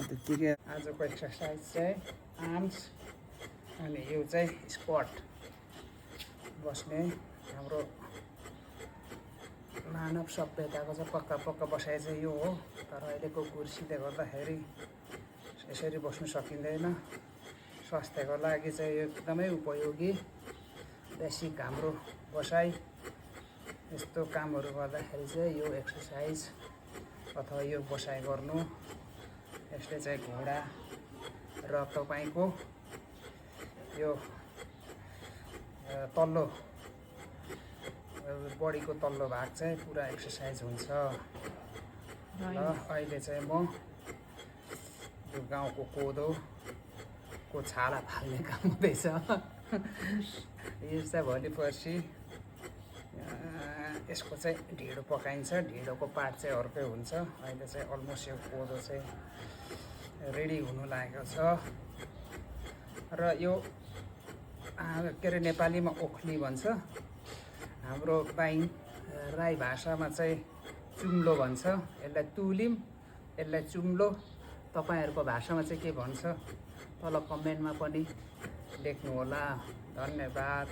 त्यतिकै आजको एक्सर्साइज चाहिँ आर्म्स अनि यो चाहिँ स्क्वाट बस्ने हाम्रो मानव सभ्यताको चाहिँ पक्का पक्का बसाइ चाहिँ यो हो। तर अहिलेको कुर्सीले गर्दाखेरि यसरी बस्नु सकिँदैन। स्वास्थ्यको लागि चाहिँ यो एकदमै उपयोगी बेसिक हाम्रो बसाइ। यस्तो कामहरू गर्दाखेरि चाहिँ यो एक्सर्साइज अथवा यो बसाइ गर्नु यसले चाहिँ घुँडा र तपाईँको यो तल्लो बडीको तल्लो भाग चाहिँ पुरा एक्सर्साइज हुन्छ। र अहिले चाहिँ म यो गाउँको कोदोको छाला फाल्ने काम हुँदैछ। यो चाहिँ भोलि पर्सि यसको चाहिँ ढिँडो पकाइन्छ। ढिँडोको पार्ट चाहिँ अर्कै हुन्छ। अहिले चाहिँ अलमोस्ट यो कोदो चाहिँ रेडी हुनु लागेको छ। र यो के अरे नेपालीमा ओख्ली भन्छ, हाम्रो राई भाषामा चाहिँ चुम्लो भन्छ। यसलाई तुलिम, यसलाई चुम्लो। तपाईँहरूको भाषामा चाहिँ के भन्छ तल कमेन्टमा पनि लेख्नु होला। धन्यवाद।